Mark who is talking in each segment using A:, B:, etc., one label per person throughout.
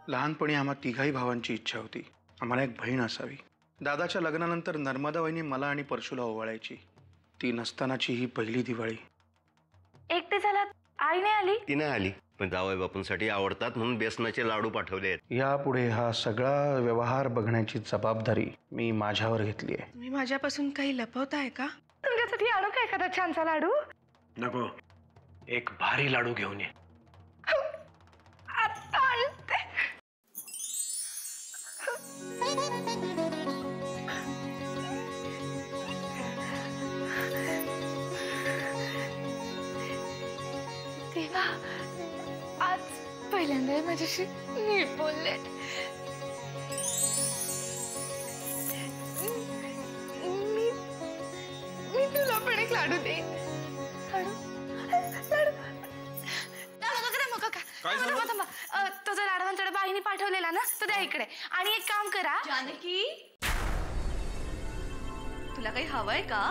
A: लहानपणी आम्हा तिघाही भावांची इच्छा होती आम्हाला एक बहीण असावी। दादाच्या लग्नानंतर नर्मदा वहिनी मला आणि परशुला ओवाळायची। ती नसतानाची ही पहिली दिवाळी।
B: एकटे झालात, आई नाही आली?
C: ती नाही आली, पण जावई बापूंसाठी आवडतात म्हणून बेसनाचे लाडू पाठवले आहेत।
A: यापुढे हा सगळा व्यवहार बघण्याची जबाबदारी मी माझ्यावर घेतली आहे।
D: तुम्ही माझ्यापासून काही लपवताय का?
B: तुमच्यासाठी आणू का एखादा छानसा लाडू?
E: नको, एक भारी लाडू घेऊन ये।
B: आता आणते। देवा, आज पहिल्यांदा माझ्याशी नीट बोलले। मी तुला पण एक लाडू दे। तो जो लाडवांचा बाईने पाठवलेला ना तो द्या इकडे। आणि एक काम करा
D: जानकी, तुला काही हवंय का?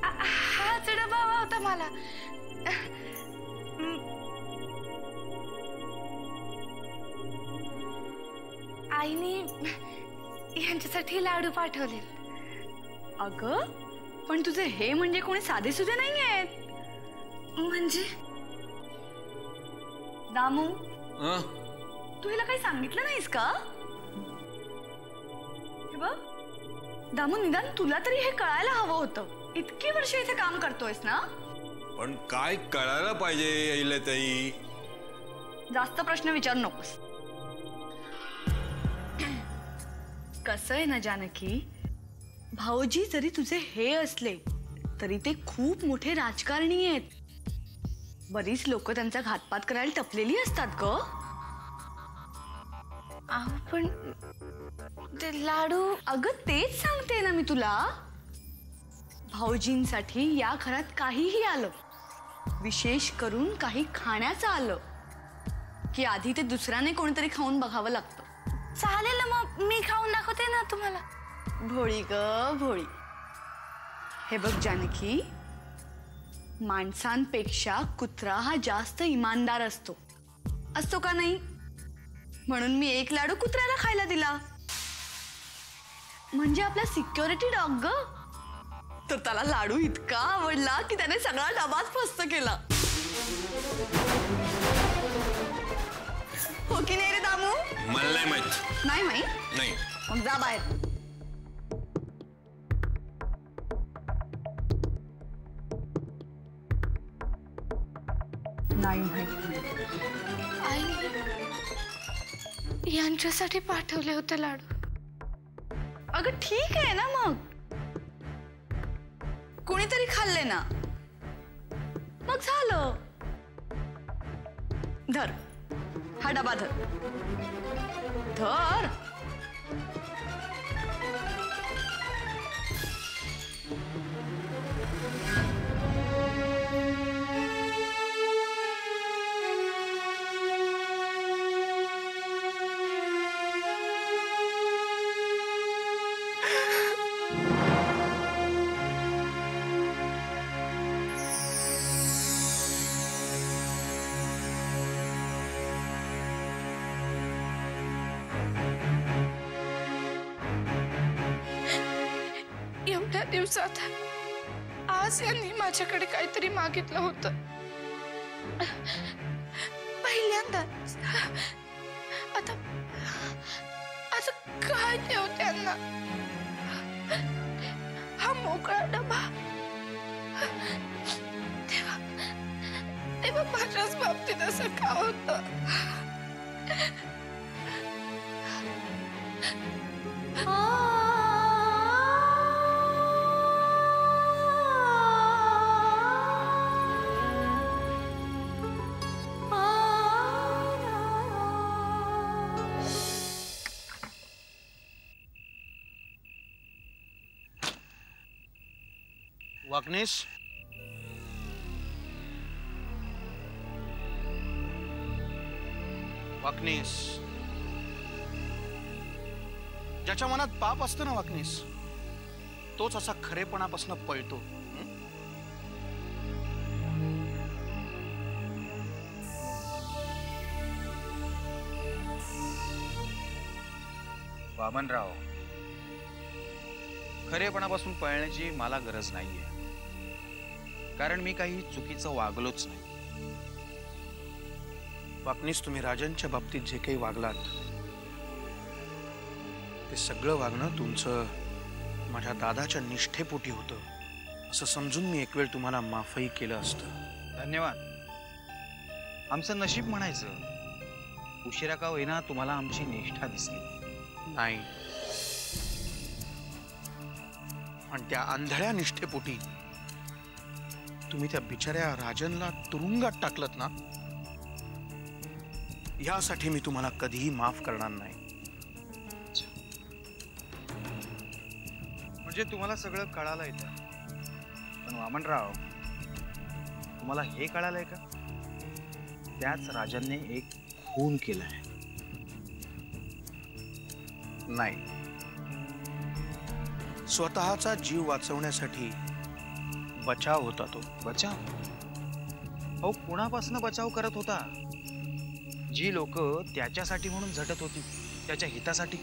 B: हाच डबा हवा होता मला। आईने यांच्यासाठी लाडू पाठवले।
D: अगं, पण तुझे हे म्हणजे कोणी साधे सुधे नाही आहेत।
B: म्हणजे
D: दामू, तू हिला काही सांगितलं नाहीस का? हे बघ दामू, निदान तुला तरी हे कळायला हवं होतं। इतकी वर्ष इथे काम करतोयस ना?
F: पण काय कळायला पाहिजे अहिल्याताई?
D: जास्त प्रश्न विचारू नकोस। कसं आहे ना जानकी, भाऊजी जरी तुझे हे असले तरी ते खूप मोठे राजकारणी आहेत। बरीच लोक त्यांचा घातपात करायला टपलेली असतात ग।
B: पण ते लाडू,
D: अगं तेच सांगते ना मी तुला। भाऊजींसाठी या घरात काहीही आलं, विशेष करून काही खाण्याचं आलं की आधी ते दुसऱ्याने कोणीतरी खाऊन बघावं लागतं।
B: चालेल ना, मग मी खाऊन दाखवते ना तुम्हाला।
D: भोळी ग भोळी। हे बघ जानकी, माणसांपेक्षा कुत्रा हा जास्त इमानदार असतो का नाही? म्हणून मी एक लाडू कुत्र्याला खायला दिला, म्हणजे आपला सिक्युरिटी डॉग ग। तर त्याला लाडू इतका आवडला की त्याने सगळा डबाच फस्त केला। हो की नाही रे दामू?
F: मला नाही माहित।
D: नाही माहित?
F: नाही।
D: मग जा बाहेर। नाही माहित।
B: आई यांच्यासाठी पाठवले होते लाडू।
D: अगं ठीक आहे ना, मग कोणीतरी खाल्ले ना, मग झालं। धर हा डबा, धर धर।
B: एवढ्या दिवसात आज यांनी माझ्याकडे काहीतरी मागितलं होतं, पहिल्यांदाच। आता आता काय देऊ त्यांना? हा मोकळा डबा। तेव्हा माझ्याच बाबतीत असं का होतं?
A: वाकनीस, वाकनीस, ज्याच्या मनात पाप असतं ना वाकनीस, तोच असा खरेपणापासून पळतो।
G: वामनराव, खरेपणापासून पळण्याची मला गरज नाहीये, कारण मी काही चुकीचं वागलोच नाही.
A: वाकणीस तुम्ही राजांच्या बाबतीत जे काही वागलात ते सगळं वागणं तुमचं माझ्या दादाच्या निष्ठेपोटी होतं असं समजून मी एक वेळ तुम्हाला माफही केलं असतं.
G: धन्यवाद. आमचं नशीब म्हणायचं. उशिरा का होईना तुम्हाला आमची निष्ठा दिसली.
A: नाही, आणि त्या आंधळ्या निष्ठेपोटी तुम्ही त्या बिचाऱ्या राजनला तुरुंगात टाकलत ना, यासाठी मी तुम्हाला कधीही माफ करणार नाही.
G: म्हणजे तुम्हाला सगळं कळालं येतं. पण वामनराव, तुम्हाला हे कळालंय का? त्याच राजांनी एक खून केलाय.
A: नाही, स्वतःचा जीव वाचवण्यासाठी बचाव होता तो.
G: बचाव? अहो, कुणापासून बचाव करत होता? जी लोक त्याच्यासाठी म्हणून झटत होती, त्याच्या हितासाठी,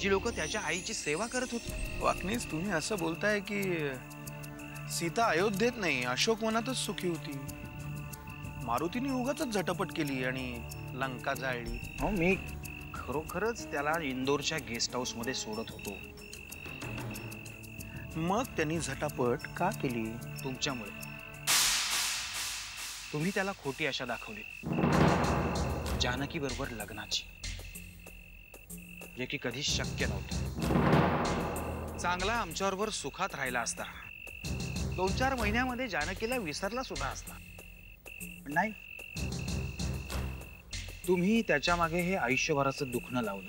G: जी लोक त्याच्या आईची सेवा करत होती.
A: वाकणीस तुम्ही असं बोलताय की सीता अयोध्येत नाही, अशोकवनातच सुखी होती. मारुतीने उगाच झटपट केली आणि लंका जाळली.
G: हो, मी खरोखरच त्याला इंदोरच्या गेस्ट हाऊस मध्ये सोडत होतो.
A: मग त्यांनी झटापट का केली?
G: तुमच्यामुळे. तुम्ही त्याला खोटी आशा दाखवली, जानकी बरोबर लग्नाची, जे की कधीच शक्य नव्हतं. चांगला आमच्याबरोबर सुखात राहिला असता, 2-4 महिन्यामध्ये जानकीला विसरला सुद्धा असता. पण नाही, तुम्ही त्याच्या मागे हे आयुष्यभराचं दुखणं लावलं.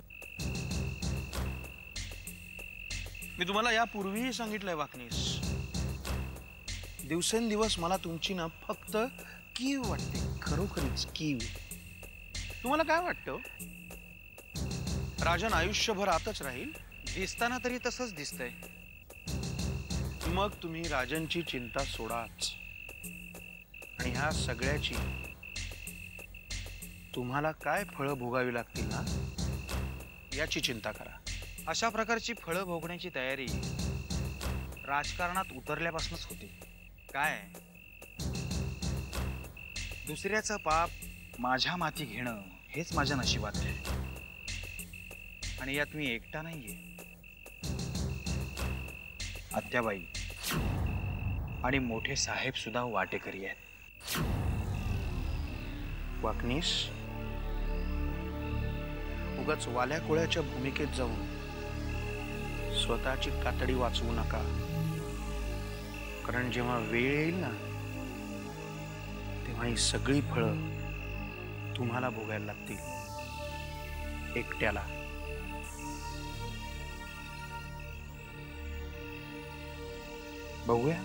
A: मी तुम्हाला यापूर्वीही सांगितलंय वाकणीस, दिवसेंदिवस मला तुमची ना फक्त कीव वाटते, खरोखरीच कीव. तुम्हाला काय वाटतं, राजन आयुष्यभर आतच राहील?
G: दिसताना तरी तसंच दिसतंय.
A: मग तुम्ही राजनची चिंता सोडाच आणि ह्या सगळ्याची तुम्हाला काय फळं भोगावी लागतील ना, याची चिंता करा.
G: अशा प्रकारची फळं भोगण्याची तयारी राजकारणात उतरल्यापासूनच होती. काय, दुसऱ्याचं पाप माझ्या माथी घेणं हेच माझ्या नशिबात आहे. आणि यात मी एकटा नाहीये. आत्याबाई आणि मोठे साहेब सुद्धा वाटेकरी आहेत.
A: वाकणीस, उगाच वाल्या कोळ्याच्या भूमिकेत जाऊन स्वतःची कातडी वाचवू नका, कारण जेव्हा वेळ येईल ना, तेव्हा ही सगळी फळं तुम्हाला भोगायला लागतील, एकट्याला.
G: बघूया.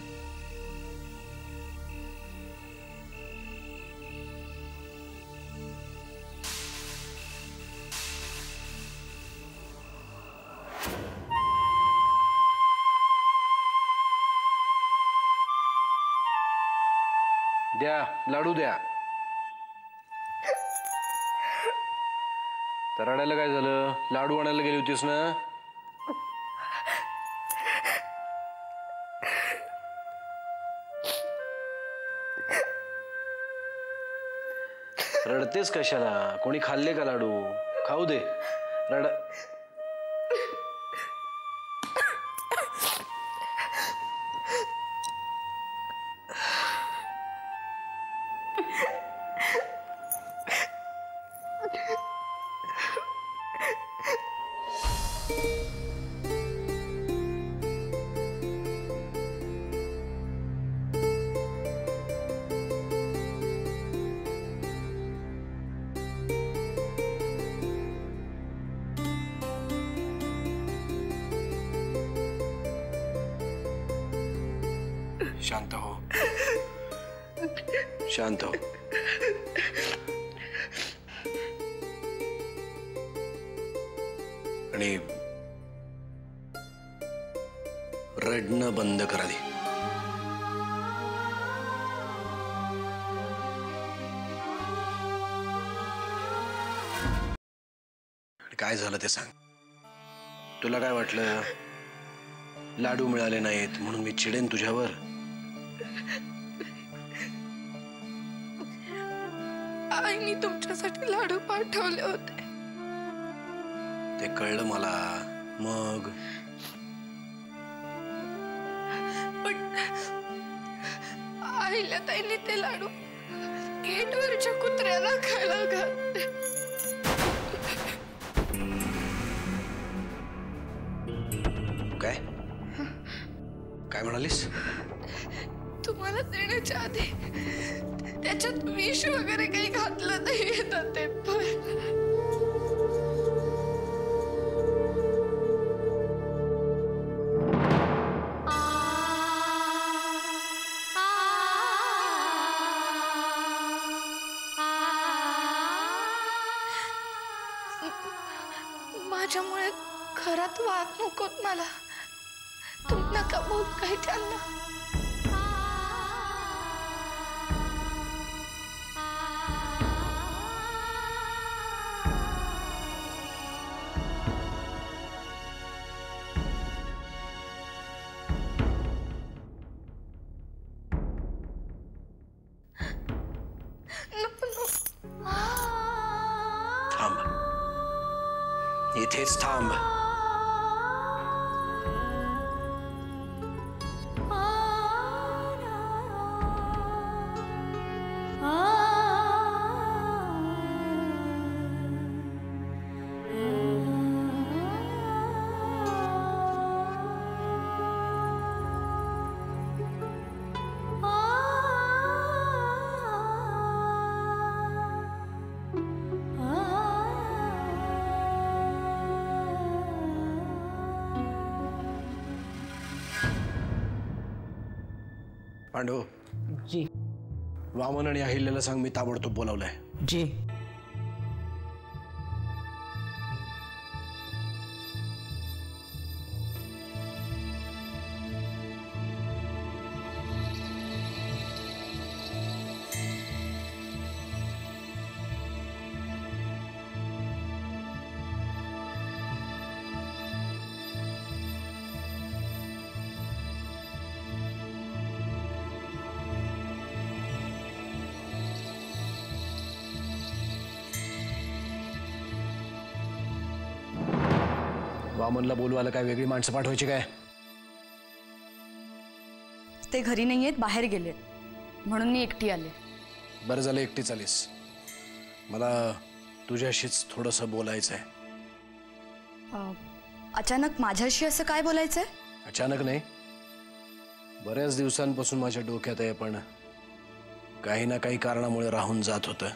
E: द्या लाडू द्या. तर रडायला काय झालं? लाडू आणायला गेली होतीस ना? रडतेस कशाला? कोणी खाल्ले का लाडू? खाऊ दे. रड. शांत हो, शांत हो. आणि रडणं बंद करा दे. काय झालं ते सांग.
H: तुला काय वाटलं लाडू मिळाले नाहीत म्हणून मी चिडेन तुझ्यावर?
B: आईनी तुमच्यासाठी लाडू पाठवले होते.
H: ते कळलं मला. मग
B: पण आईला ताईंनी ते लाडू गेटवरच्या कुत्र्याला खायला घातले.
H: काय काय म्हणालीस?
B: तुम्हाला देण्याच्या आधी त्याच्यात विष वगैरे काही घातलं नाही ना ते पण. माझ्यामुळे घरात वाद नकोत मला. तुम्ही नका बोल काही त्यांना.
H: थांब, इथेच थांब. पांडू
I: जी.
H: वामन आणि अहिल्याला सांग मी ताबडतोब बोलावलंय.
I: जी.
H: वामनला बोलवायला काय वेगळी माणसं पाठवायची काय?
D: ते घरी नाहीयेत, बाहेर गेलेत, म्हणून मी एकटी आले.
H: बरं झालं एकटीच आलीस. मला तुझ्याशीच थोडंसं बोलायचं आहे.
D: अचानक माझ्याशी असं काय बोलायचंय?
H: अचानक नाही, बऱ्याच दिवसांपासून माझ्या डोक्यात आहे, पण काही ना काही कारणामुळे राहून जात होतं.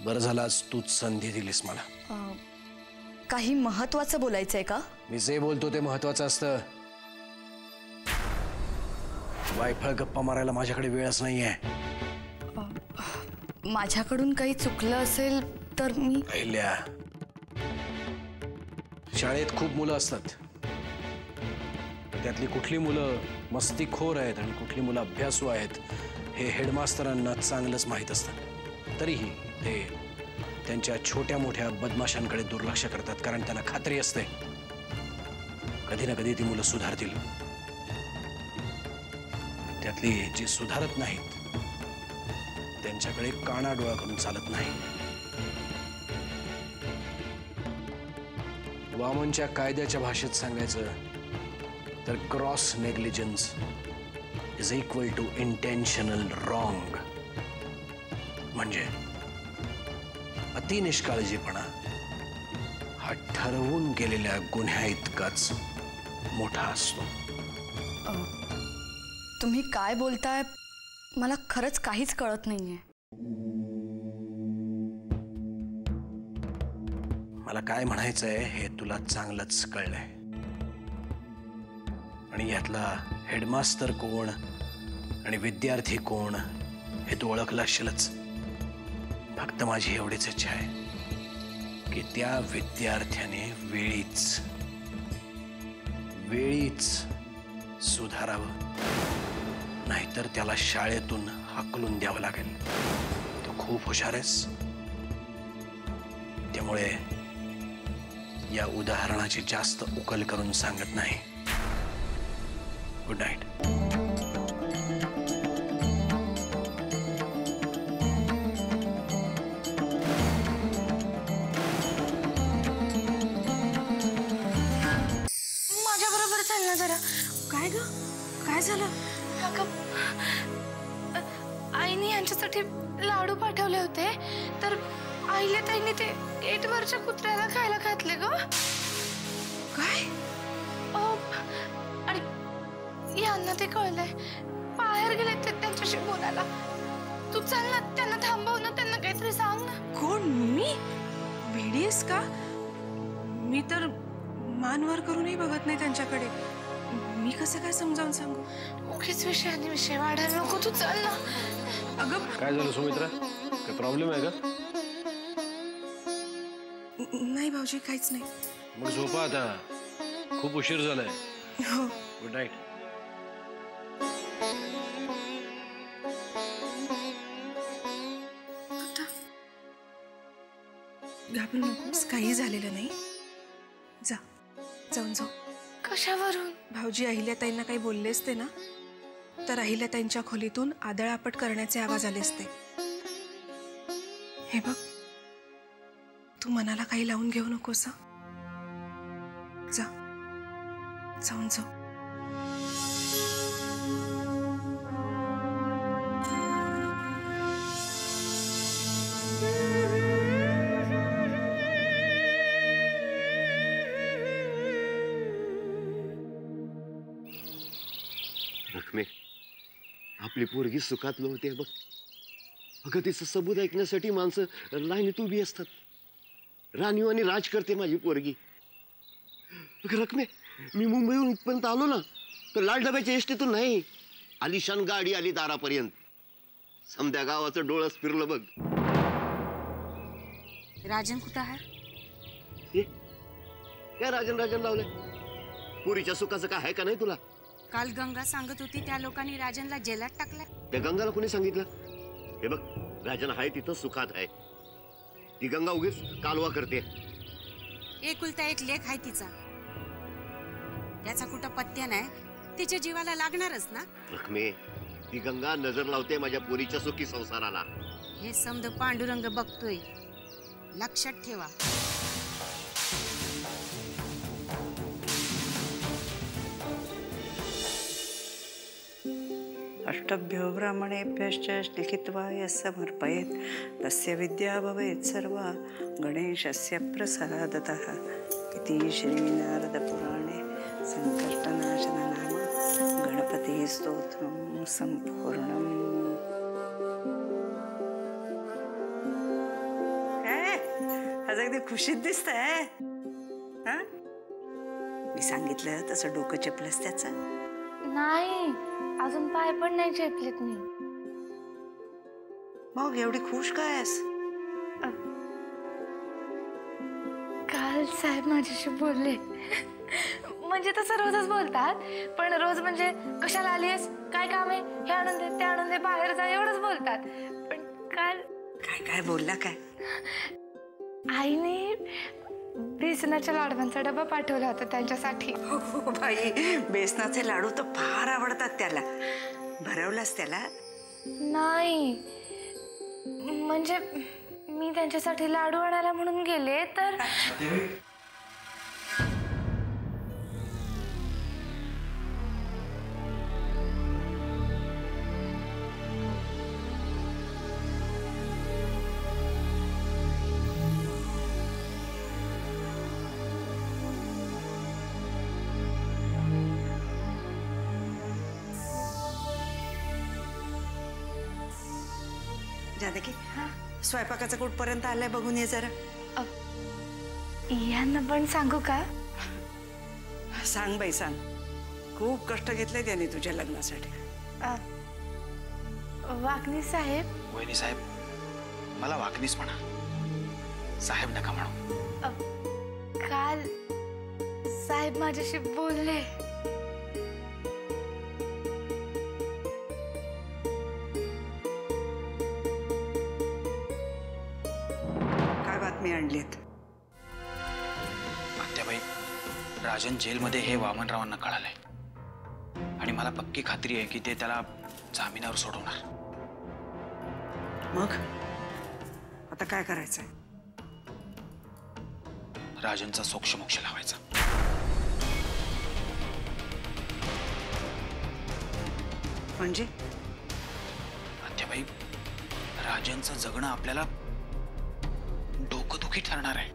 H: बरं झालं आज तूच संधी दिलीस मला.
D: काही महत्वाचं बोलायचंय का?
H: मी जे बोलतो ते महत्वाचं असतं. वायफळ गप्पा मारायला माझ्याकडे वेळच नाहीये.
D: माझ्याकडून काही चुकलं असेल तर मी.
H: अहिल्या, शाळेत खूप मुलं असतात. त्यातली कुठली मुलं मस्तीखोर आहेत आणि कुठली मुलं अभ्यासू आहेत हे हेडमास्तरांना चांगलंच माहीत असतं. तरीही ते त्यांच्या छोट्या मोठ्या बदमाशांकडे दुर्लक्ष करतात, कारण त्यांना खात्री असते कधी ना कधी ती मुलं सुधारतील. त्यातली जी सुधारत नाहीत त्यांच्याकडे काना डोळा करून चालत नाही. वामनच्या कायद्याच्या भाषेत सांगायचं तर cross negligence is equal to intentional wrong. म्हणजे अति निष्काळजीपणा हा ठरवून गेलेल्या गुन्ह्या इतकाच मोठा असतो.
D: तुम्ही काय बोलताय मला खरंच काहीच कळत नाहीये.
H: मला काय म्हणायचंय हे तुला चांगलंच कळलंय. आणि यातला हेडमास्तर कोण आणि विद्यार्थी कोण हे तू ओळखलं असेलच. फक्त माझी एवढीच इच्छा आहे की त्या विद्यार्थ्याने वेळीच सुधारावं, नाहीतर त्याला शाळेतून हाकलून द्यावं लागेल. तू खूप हुशार आहेस, त्यामुळे या उदाहरणाची जास्त उकल करून सांगत नाही. Good night.
B: माझ्या बरोबर चाल ना जरा.
D: काय ग? काय झालं?
B: अगं, आईने यांच्यासाठी लाडू पाठवले होते तर आईले ताईने ते गेटवरच्या कुत्र्याला खायला घातले ग.
D: काय?
B: आणि यांना ते कळलंय. बाहेर गेले ते त्यांच्याशी बोलायला. तू चल ना, त्यांना थांबव ना, त्यांना काहीतरी सांग ना.
D: कोण? मी? भेडीस का? मी तर मानवर करूनही बघत नाही त्यांच्याकडे. मी कसं काय समजावून सांगू?
B: उगीच विषयाने विषय वाढायला नको. तू चल ना.
D: अगं
H: काय झालं सुमित्रा? काय प्रॉब्लेम आहे का?
D: नाही भाऊजी, काहीच नाही.
H: मग झोपा आता, खूप उशीर झालाय.
D: हो.
H: Good night.
D: घाबरू नकोस, काही झालेलं नाही. जा, जाऊन जाऊ.
B: कशावरून?
D: भाऊजी अहिल्याताईंना काही बोलले असते ना तर अहिल्याताईंच्या खोलीतून आदळआपट करण्याचे आवाज आले असते. हे बघ, तू मनाला काही लावून घेऊ नकोस. जा, जाऊन जाऊ.
C: रखमे, आपली पोरगी सुखात नव्हते बघ. अगं तिचं सबूत ऐकण्यासाठी माणसं लाईनीत उभी असतात. राणीव आणि राज करते माझी पोरगी. अगं रखमे, मी मुंबईहून इथपर्यंत आलो ना तर लाल डब्याच्या एसटीतून नाही, आलिशान गाडी आली दारापर्यंत. समद्या गावाचं डोळस फिरलं बघ.
I: राजन कुठं आहे?
C: काय राजन राजन लावलंय? पुरीच्या सुखाचं काय आहे का नाही तुला?
I: काल गंगा सांगत होती त्या लोकांनी राजनला जेलात टाकलं.
C: त्या गंगाला कोणी सांगितलं? हे बघ, राजन आहे तिथं सुखात आहे. ती गंगा उगीच कालवा करते.
I: एकुलता एक लेख आहे तिचा. त्याचा कुठं पत्त्या नाही, तिच्या जीवाला लागणारच ना.
C: रखमे, ती गंगा नजर लावते माझ्या पोरीच्या सुखी संसाराला.
I: हे समद पांडुरंग बघतोय, लक्षात ठेवा.
J: अष्टभ्यो ब्राह्मणेभ्यश्च लिखित्वा यः समर्पयेत् तस्य विद्या भवेत् सर्वा गणेशस्य प्रसादतः इति श्रीनारदपुराणे संकष्टनाशननाम गणपतिस्तोत्रं संपूर्णम्. आज अगदी खुशीत दिसतंय. हा, मी सांगितलं तसं डोकं चेपलंस त्याचं?
B: नाही, अजून पाय पण नाही चेपलेत मी.
J: मग एवढी खुश काय आहेस?
B: काल साहेब माझ्याशी बोलले. म्हणजे तसं रोजच बोलतात, पण रोज म्हणजे कशाला आलीस, काय काम आहे, हे आणून दे, ते आणून दे, बाहेर जा, एवढंच बोलतात. पण काल
J: काय काय बोलला? काय?
B: आईने बेसनाच्या लाडवांचा डबा पाठवला होता त्यांच्यासाठी.
J: हो बाई, बेसनाचे लाडू तर फार आवडतात त्याला. भरवलास त्याला?
B: नाही, म्हणजे मी त्यांच्यासाठी लाडू आणायला म्हणून गेले तर
J: जानकी, स्वयंपाकाचं कुठपर्यंत आलंय बघून ये जरा.
B: यांना पण सांगू का?
J: सांग बाई सांग. खूप कष्ट घेतले त्याने तुझ्या लग्नासाठी.
B: वाकणी साहेब.
G: वहिनी साहेब, मला वाकणीच म्हणा, साहेब नका म्हणू.
B: काल साहेब माझ्याशी बोलले.
J: काय बातमी आणलीत?
G: राजन जेलमध्ये हे वामनरावांना कळालंय आणि मला पक्की खात्री आहे की ते त्याला जामिनावर सोडवणार.
J: मग आता काय करायचंय?
G: राजनचा सोक्षमोक्ष लावायचा.
J: म्हणजे
G: आत्याबाई, राजनचं जगणं आपल्याला डोकंदुखी ठरणार आहे.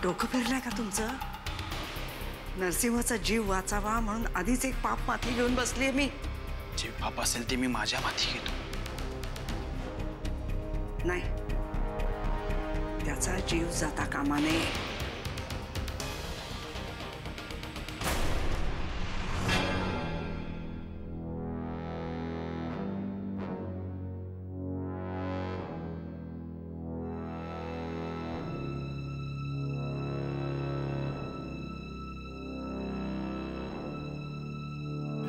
J: डोकं फिरलंय का तुमचं? नरसिंहचा जीव वाचावा म्हणून आधीच एक पाप माथी घेऊन बसलीये मी.
G: जे पाप असेल ते मी माझ्या माथी घेतो.
J: नाही, त्याचा जीव जाता कामा नये.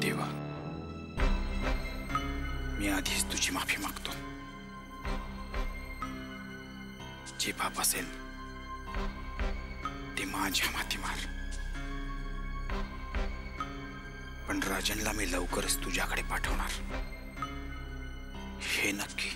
G: देवा, मी आधीच तुझी माफी मागतो. जे पाप असेल ते माझ्या माथी मार. पण राजनला मी लवकरच तुझ्याकडे पाठवणार, हे नक्की.